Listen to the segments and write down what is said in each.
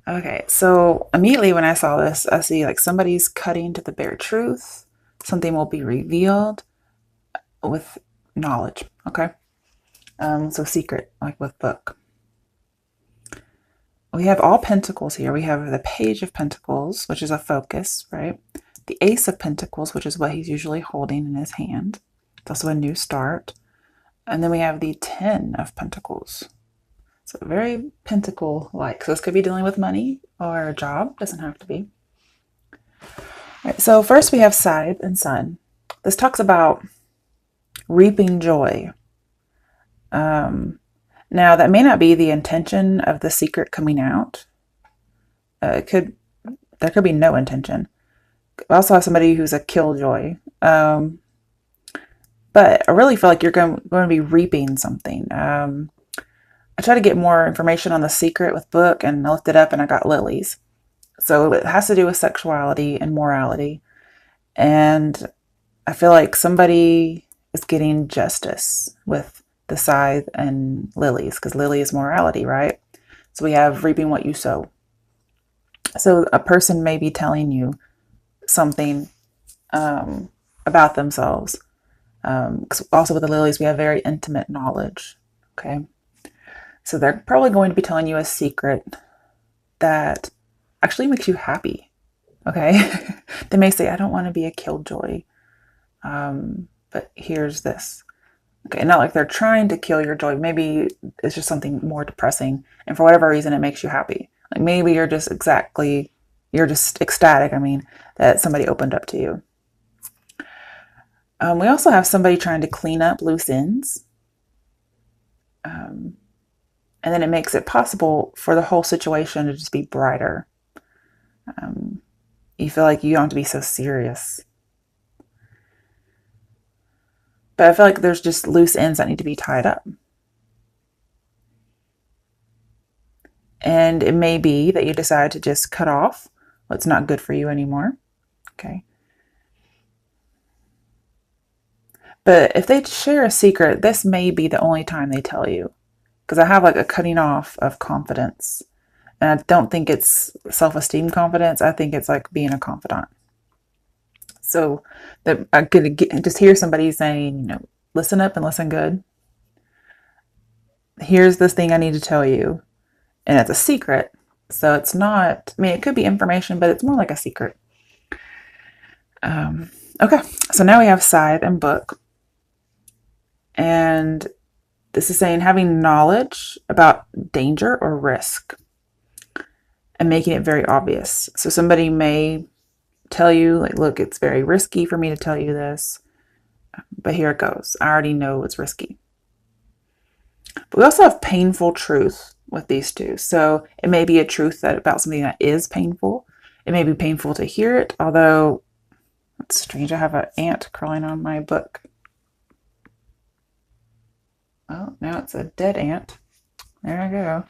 Okay, so immediately when I saw this, I see like somebody's cutting to the bare truth. Something will be revealed with knowledge. Okay. So secret, like with book. We have all pentacles here. We have the Page of Pentacles, which is a focus, right? The Ace of Pentacles, which is what he's usually holding in his hand. It's also a new start. And then we have the Ten of Pentacles. So very pentacle-like. So this could be dealing with money or a job. Doesn't have to be. All right, so first we have Scythe and Sun. This talks about reaping joy. Now that may not be the intention of the secret coming out. There could be no intention. I also have somebody who's a killjoy. But I really feel like you're going to be reaping something. I tried to get more information on the secret with book and I looked it up and I got lilies. So it has to do with sexuality and morality. And I feel like somebody is getting justice with the scythe and lilies because lily is morality, right? So we have reaping what you sow. So a person may be telling you something about themselves. Also with the lilies, we have very intimate knowledge. Okay. So they're probably going to be telling you a secret that actually makes you happy. Okay. They may say, I don't want to be a killjoy. But here's this. Okay. Not like they're trying to kill your joy. Maybe it's just something more depressing. And for whatever reason, it makes you happy. Like maybe you're just ecstatic. I mean, that somebody opened up to you. We also have somebody trying to clean up loose ends. And then it makes it possible for the whole situation to just be brighter. You feel like you don't have to be so serious. But I feel like there's just loose ends that need to be tied up. And it may be that you decide to just cut off what's not good for you anymore. Okay. But if they share a secret, this may be the only time they tell you. Because I have like a cutting off of confidence. And I don't think it's self-esteem confidence. I think it's like being a confidant. So that I could just hear somebody saying, listen up and listen good. Here's this thing I need to tell you. And it's a secret. So it's not, I mean, it could be information, but it's more like a secret. Okay, so now we have scythe and book. And this is saying having knowledge about danger or risk and making it very obvious. So somebody may tell you, like, look, it's very risky for me to tell you this, but here it goes. I already know it's risky. But we also have painful truth with these two. So it may be a truth about something that is painful. It may be painful to hear it, although it's strange. I have an ant crawling on my book. Oh, now it's a dead ant. There I go.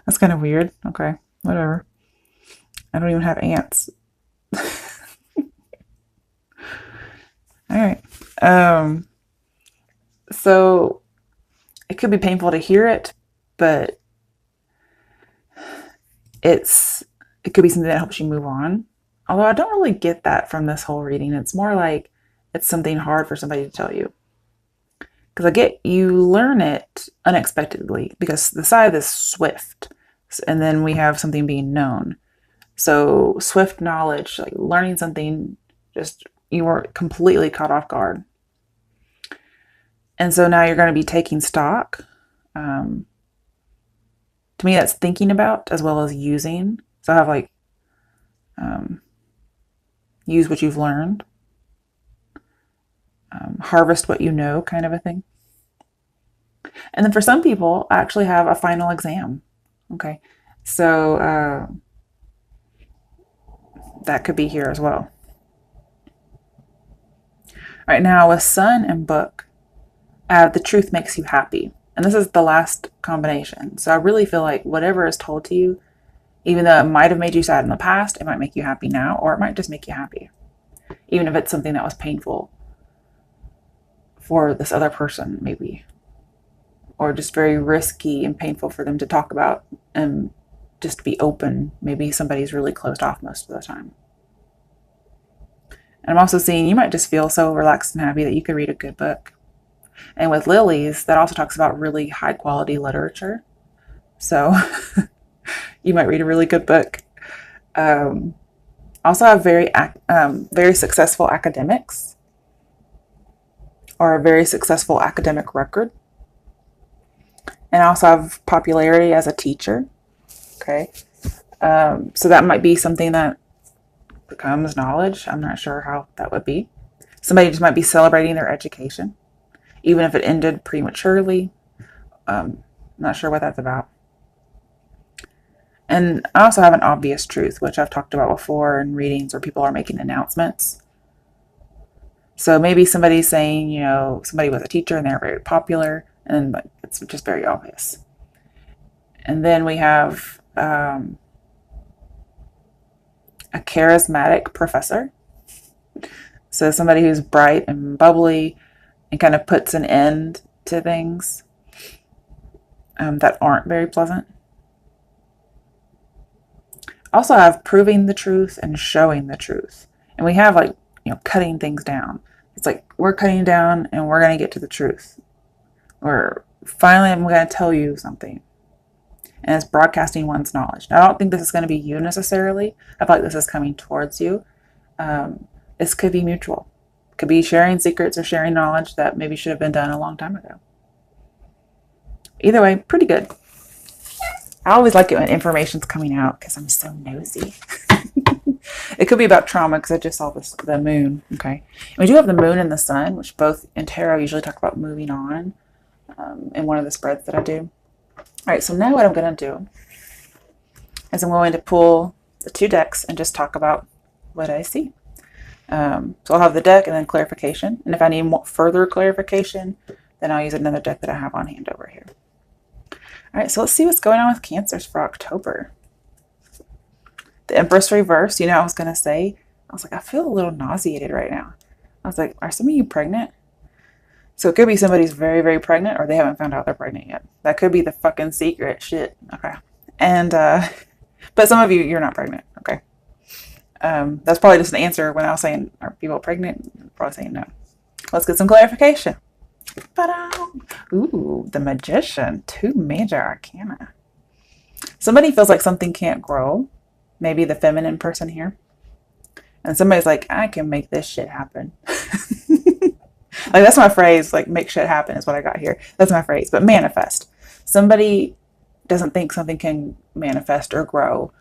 That's kind of weird. Okay, whatever. I don't even have ants. All right. So it could be painful to hear it, but it could be something that helps you move on. Although I don't really get that from this whole reading. It's more like it's something hard for somebody to tell you. Because I get you learn it unexpectedly because the scythe is swift. And then we have something being known. So swift knowledge, like learning something, just you were completely caught off guard. And so now you're going to be taking stock. To me, that's thinking about as well as using. So I have like use what you've learned. Harvest what you know, kind of a thing. And then for some people, I actually have a final exam. Okay, so that could be here as well. All right, now with sun and book, the truth makes you happy. And this is the last combination. So I really feel like whatever is told to you, even though it might have made you sad in the past, it might make you happy now, or it might just make you happy. Even if it's something that was painful for this other person, maybe. Or just very risky and painful for them to talk about. And just be open. Maybe somebody's really closed off most of the time. And I'm also seeing you might just feel so relaxed and happy that you could read a good book. And with lilies, that also talks about really high quality literature. So you might read a really good book. Also have very successful academics or a very successful academic record. And also have popularity as a teacher. Okay. So that might be something that becomes knowledge. I'm not sure how that would be. Somebody just might be celebrating their education, even if it ended prematurely. Not sure what that's about. And I also have an obvious truth, which I've talked about before in readings where people are making announcements. So maybe somebody's saying, somebody was a teacher and they're very popular, and it's just very obvious. And then we have a charismatic professor. So somebody who's bright and bubbly and kind of puts an end to things that aren't very pleasant. Also have proving the truth and showing the truth. And we have cutting things down. It's like we're cutting down and we're going to get to the truth. Or finally I'm going to tell you something. And it's broadcasting one's knowledge. Now, I don't think this is going to be you necessarily. I feel like this is coming towards you. This could be mutual. It could be sharing secrets or sharing knowledge that maybe should have been done a long time ago. Either way, pretty good. I always like it when information's coming out because I'm so nosy. It could be about trauma because I just saw the moon. Okay. And we do have the moon and the sun, which both in tarot usually talk about moving on in one of the spreads that I do. All right. So now what I'm going to do is I'm going to pull the 2 decks and just talk about what I see. So I'll have the deck and then clarification. And if I need more further clarification, then I'll use another deck that I have on hand over here. All right, so let's see what's going on with Cancers for October. The Empress reverse, I was going to say, I was like, I feel a little nauseated right now. I was like, are some of you pregnant? So it could be somebody's very, very pregnant or they haven't found out they're pregnant yet. That could be the fucking secret shit. Okay. And, but some of you, you're not pregnant. Okay. That's probably just an answer when I was saying, are people pregnant? Probably saying no. Let's get some clarification. Ooh, the Magician. 2 major arcana. Somebody feels like something can't grow. Maybe the feminine person here. And somebody's like, I can make this shit happen. Like, that's my phrase. Like, make shit happen is what I got here. That's my phrase. But manifest. Somebody doesn't think something can manifest or grow.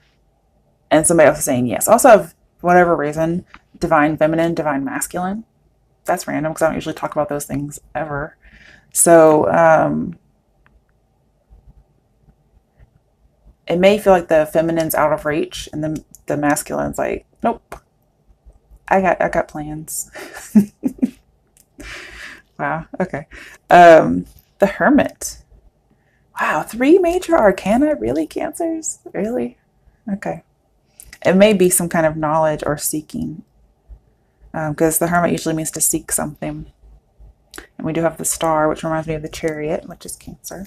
And somebody else is saying yes. Also have, for whatever reason, divine feminine, divine masculine. That's random because I don't usually talk about those things ever. So it may feel like the feminine's out of reach and the masculine's like, nope, I got plans. Wow. Okay. The Hermit. Wow. 3 major arcana. Really, Cancers? Really? Okay. It may be some kind of knowledge or seeking. Because the Hermit usually means to seek something. And we do have the Star, which reminds me of the Chariot, which is Cancer.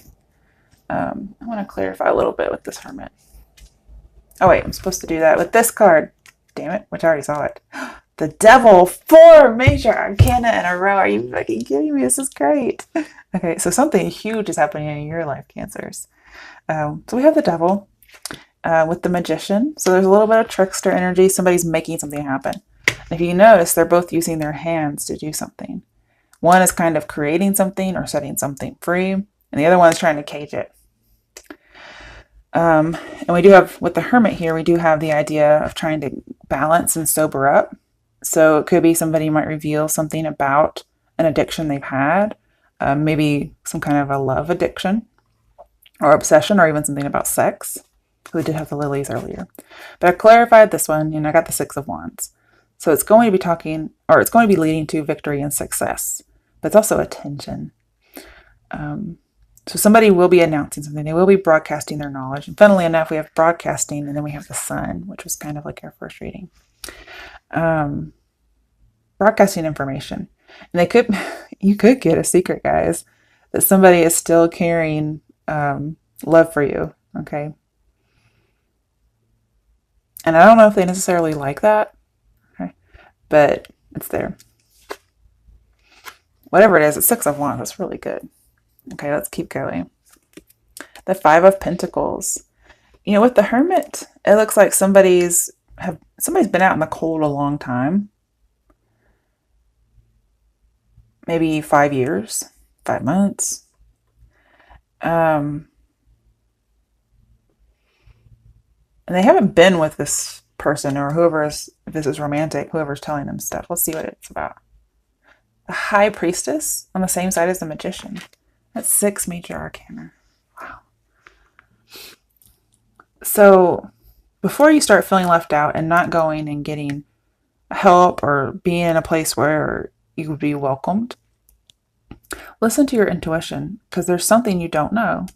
I want to clarify a little bit with this Hermit. Oh, wait, I'm supposed to do that with this card. Damn it, which I already saw it. The Devil, 4 major arcana in a row. Are you fucking kidding me? This is great. Okay, so something huge is happening in your life, Cancers. So we have the Devil with the Magician. So there's a little bit of trickster energy. Somebody's making something happen. If you notice, they're both using their hands to do something. One is kind of creating something or setting something free, and the other one is trying to cage it. And we do have, with the Hermit here, we do have the idea of trying to balance and sober up. So it could be somebody might reveal something about an addiction they've had, maybe some kind of a love addiction or obsession, or even something about sex. We did have the lilies earlier. But I clarified this one, I got the 6 of Wands. So it's going to be talking, or it's going to be leading to victory and success, but it's also attention. So somebody will be announcing something. They will be broadcasting their knowledge. And funnily enough, we have broadcasting, and then we have the Sun, which was kind of like our first reading. Broadcasting information. And you could get a secret, guys, that somebody is still carrying love for you, okay? And I don't know if they necessarily like that, okay, but it's there. Whatever it is, it's 6 of Wands. That's really good. Okay, let's keep going. The 5 of Pentacles. With the Hermit, it looks like somebody's been out in the cold a long time. Maybe 5 years, 5 months. And they haven't been with this person or if this is romantic, whoever's telling them stuff. Let's see what it's about. The High Priestess on the same side as the Magician. That's 6 major arcana. Wow. So before you start feeling left out and not going and getting help or being in a place where you would be welcomed, listen to your intuition, because there's something you don't know.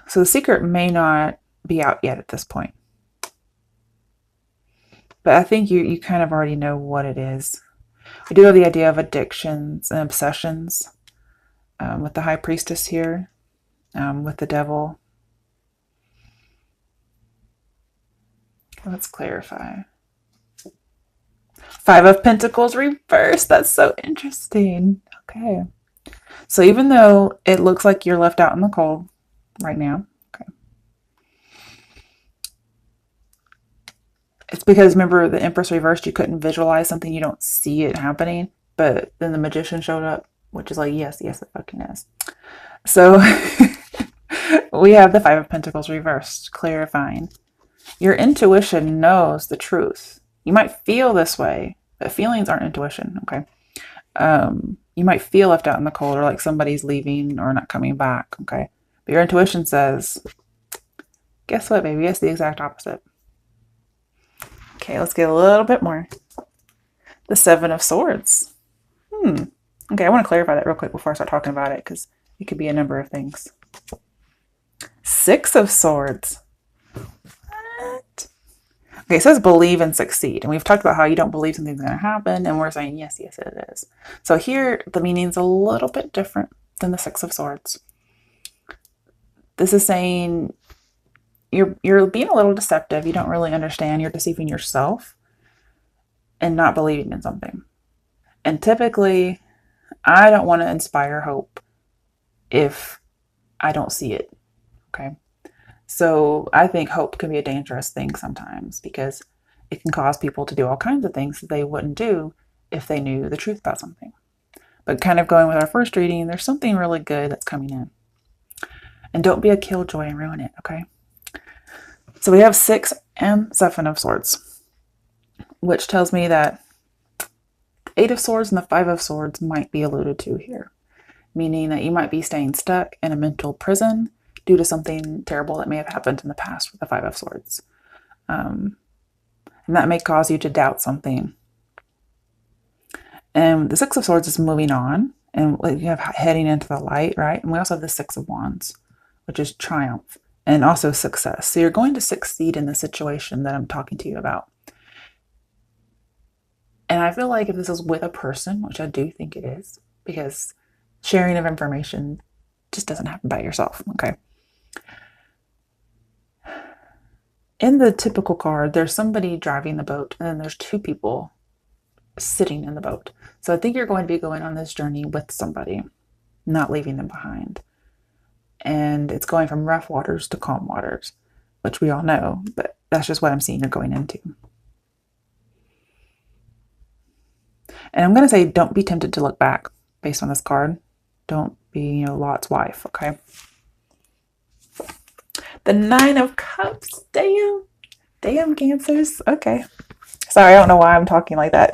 So the secret may not be out yet at this point. But I think you kind of already know what it is. We do have the idea of addictions and obsessions with the High Priestess here, with the Devil. Let's clarify. 5 of Pentacles reversed. That's so interesting. Okay. So even though it looks like you're left out in the cold right now, okay, it's because, remember, the Empress reversed, you couldn't visualize something, you don't see it happening, but then the Magician showed up, which is like, yes, it fucking is. So we have the 5 of Pentacles reversed, clarifying. Your intuition knows the truth. You might feel this way, but feelings aren't intuition, okay? You might feel left out in the cold, or like somebody's leaving or not coming back, okay? But your intuition says, guess what, baby? It's the exact opposite. Okay, let's get a little bit more. The 7 of Swords. Okay, I want to clarify that real quick before I start talking about it, because it could be a number of things. 6 of Swords. What? Okay, it says believe and succeed. And we've talked about how you don't believe something's going to happen, and we're saying, yes, it is. So here, the meaning's a little bit different than the 6 of Swords. This is saying you're being a little deceptive. You don't really understand. You're deceiving yourself and not believing in something. And typically, I don't want to inspire hope if I don't see it, okay? So I think hope can be a dangerous thing sometimes, because it can cause people to do all kinds of things that they wouldn't do if they knew the truth about something. But kind of going with our first reading, there's something really good that's coming in. And don't be a killjoy and ruin it, okay? So we have 6 and 7 of Swords, which tells me that 8 of Swords and the 5 of Swords might be alluded to here, meaning that you might be staying stuck in a mental prison due to something terrible that may have happened in the past with the 5 of Swords. And that may cause you to doubt something. And the 6 of Swords is moving on, and you have heading into the light, right? And we also have the 6 of Wands, which is triumph and also success. So you're going to succeed in the situation that I'm talking to you about. And I feel like if this is with a person, which I do think it is, because sharing of information just doesn't happen by yourself, okay? In the typical card, there's somebody driving the boat, and then there's 2 people sitting in the boat. So I think you're going to be going on this journey with somebody, not leaving them behind. And it's going from rough waters to calm waters, which we all know, but that's just what I'm seeing you're going into. And I'm going to say, don't be tempted to look back based on this card. Don't be, Lot's wife, okay? The 9 of Cups. Damn, Cancers. Okay. Sorry, I don't know why I'm talking like that.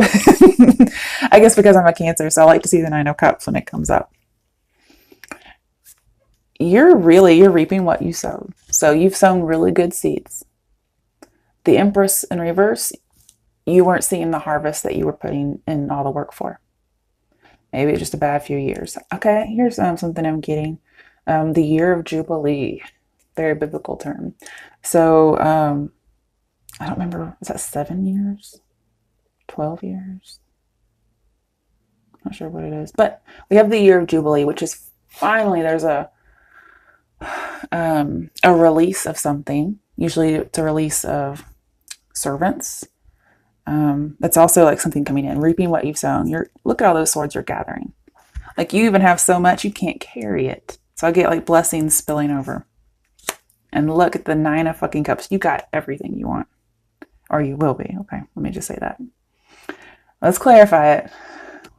I guess because I'm a Cancer, so I like to see the 9 of Cups when it comes up. You're reaping what you sowed. So you've sown really good seeds. The Empress in reverse, you weren't seeing the harvest that you were putting in all the work for. Maybe it's just a bad few years. Okay, here's something I'm getting. The year of Jubilee. Very biblical term. So, I don't remember, is that 7 years? 12 years? Not sure what it is. But we have the year of Jubilee, which is finally there's a a release of something. Usually it's a release of servants. That's also like something coming in, reaping what you've sown. Look at all those swords you're gathering. Like you even have so much you can't carry it. So I get like blessings spilling over. And look at the 9 of fucking cups. You got everything you want. Or you will be. Okay, let me just say that. Let's clarify it.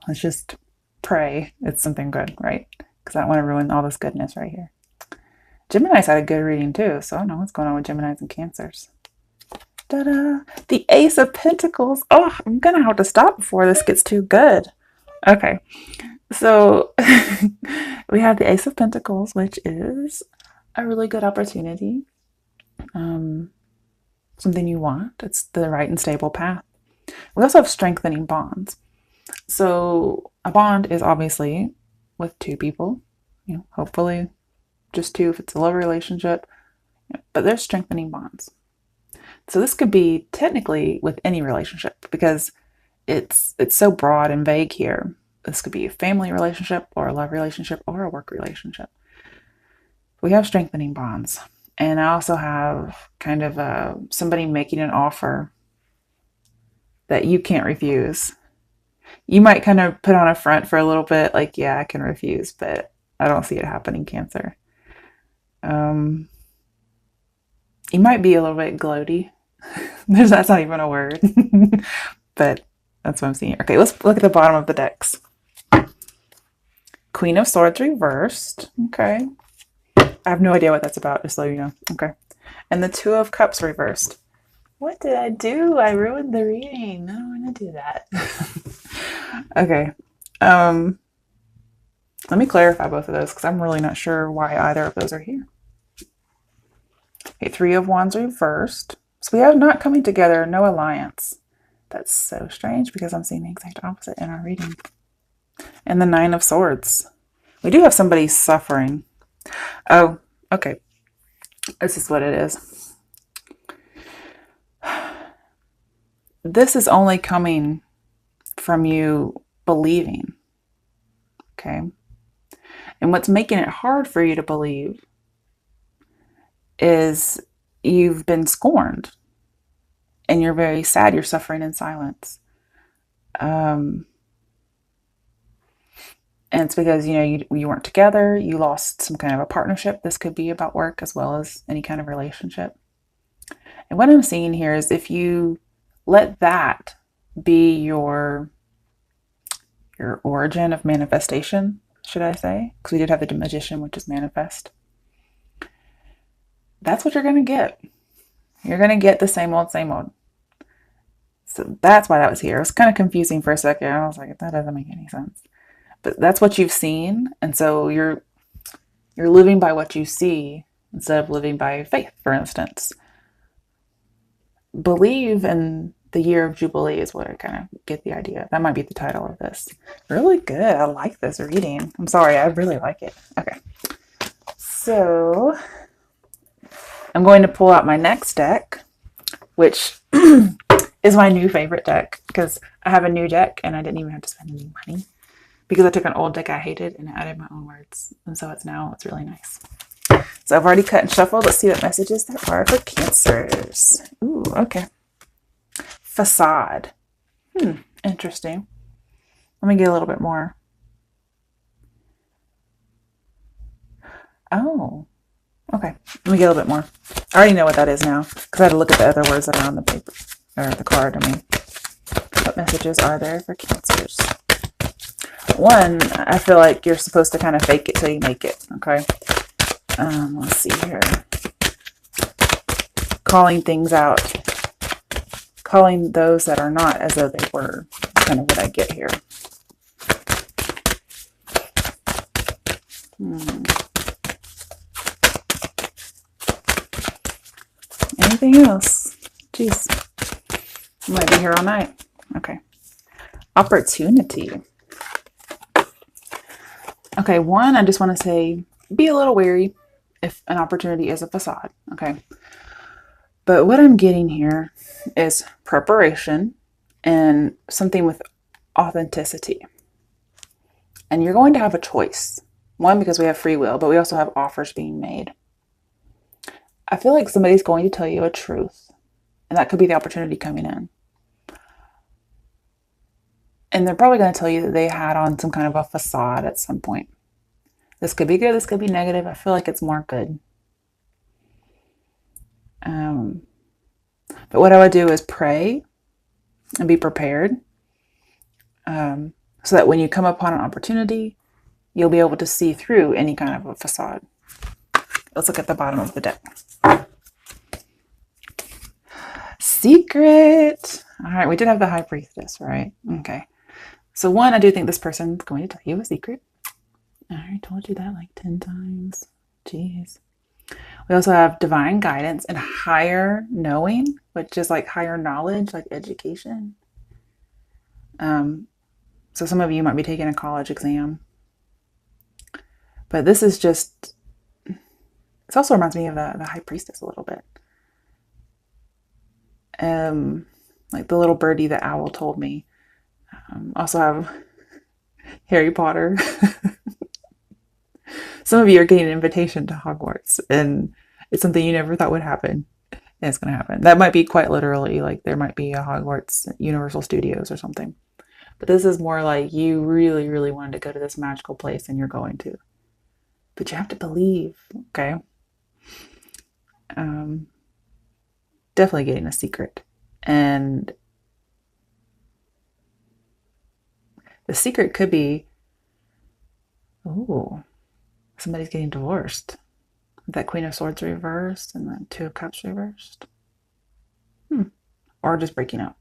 Let's just pray it's something good, right? Because I don't want to ruin all this goodness right here. Gemini's had a good reading too, so I don't know what's going on with Geminis and Cancers. Ta-da! The Ace of Pentacles. Oh, I'm going to have to stop before this gets too good. Okay, so we have the Ace of Pentacles, which is a really good opportunity. Something you want. It's the right and stable path. We also have strengthening bonds. So a bond is obviously with 2 people, hopefully just 2 if it's a love relationship, but there's strengthening bonds. So this could be technically with any relationship because it's so broad and vague here. This could be a family relationship or a love relationship or a work relationship. We have strengthening bonds. And I also have kind of somebody making an offer that you can't refuse. You might kind of put on a front for a little bit, like, yeah, I can refuse, but I don't see it happening, Cancer. You might be a little bit gloaty. That's not even a word, but that's what I'm seeing. Okay, let's look at the bottom of the decks. Queen of Swords reversed. Okay. I have no idea what that's about, just so you know. Okay. And the 2 of Cups reversed. What did I do? I ruined the reading. I don't want to do that. Okay. Let me clarify both of those because I'm really not sure why either of those are here. Okay, 3 of Wands reversed. So we have not coming together, no alliance. That's so strange because I'm seeing the exact opposite in our reading. And the 9 of Swords. We do have somebody suffering. Oh, okay. This is what it is. This is only coming from you believing. Okay. And what's making it hard for you to believe is you've been scorned and you're very sad. You're suffering in silence. And it's because, you weren't together. You lost some kind of a partnership. This could be about work as well as any kind of relationship. And what I'm seeing here is if you let that be your origin of manifestation, should I say? Because we did have the Magician, which is manifest. That's what you're going to get. You're going to get the same old, same old. So that's why that was here. It was kind of confusing for a second. I was like, that doesn't make any sense. But that's what you've seen. And so you're living by what you see instead of living by faith, for instance. Believe in the year of Jubilee is what I kind of get the idea. That might be the title of this. Really good. I like this reading. I'm sorry. I really like it. Okay. So I'm going to pull out my next deck, which is my new favorite deck because I have a new deck and I didn't even have to spend any money because I took an old deck I hated and added my own words. And so it's really nice. So I've already cut and shuffled. Let's see what messages there are for Cancers. Ooh, okay. Facade. Interesting. Let me get a little bit more. Oh, okay. Let me get a little bit more. I already know what that is now because I had to look at the other words that are on the paper or the card. What messages are there for Cancers? One, I feel like you're supposed to kind of fake it till you make it. Okay. Let's see here. Calling things out. Calling those that are not as though they were. That's kind of what I get here. Anything else? Jeez. I might be here all night. Okay. Opportunity. Okay, one, I just want to say, be a little wary if an opportunity is a facade. Okay. But what I'm getting here is preparation and something with authenticity. And you're going to have a choice. One, because we have free will, but we also have offers being made. I feel like somebody's going to tell you a truth, and that could be the opportunity coming in. And they're probably going to tell you that they had on some kind of a facade at some point. This could be good, this could be negative. I feel like it's more good. But what I would do is pray and be prepared, so that when you come upon an opportunity, you'll be able to see through any kind of a facade. Let's look at the bottom of the deck. Secret. All right, we did have the High Priestess, right? Okay. So one, I do think this person's going to tell you a secret. I already told you that like 10 times. Jeez. We also have divine guidance and higher knowing, which is like higher knowledge, like education. So some of you might be taking a college exam. But this is just, this also reminds me of the High Priestess a little bit. Like the little birdie that Owl told me. Also have Harry Potter. Some of you are getting an invitation to Hogwarts, and it's something you never thought would happen. And it's going to happen. That might be quite literally, like there might be a Hogwarts Universal Studios or something. But this is more like you really, really wanted to go to this magical place and you're going to. But you have to believe, okay? Definitely getting a secret. And the secret could be, oh, somebody's getting divorced. That Queen of Swords reversed and then Two of Cups reversed. Or just breaking up.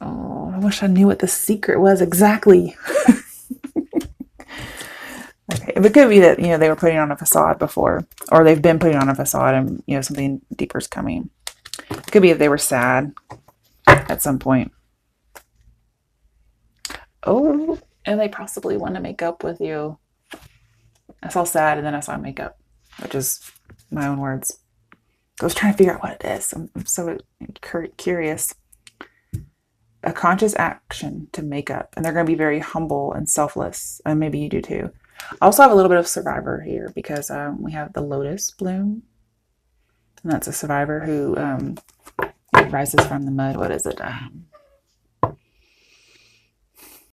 Oh, I wish I knew what the secret was exactly. Okay, it could be that, they were putting on a facade before, or they've been putting on a facade and, something deeper is coming. It could be that they were sad at some point. Oh, and they possibly want to make up with you. I saw sad and then I saw make up, which is my own words. I was trying to figure out what it is. I'm so curious. A conscious action to make up, and they're going to be very humble and selfless, and maybe you do too. I also have a little bit of survivor here because we have the lotus bloom, and that's a survivor who rises from the mud. What is it?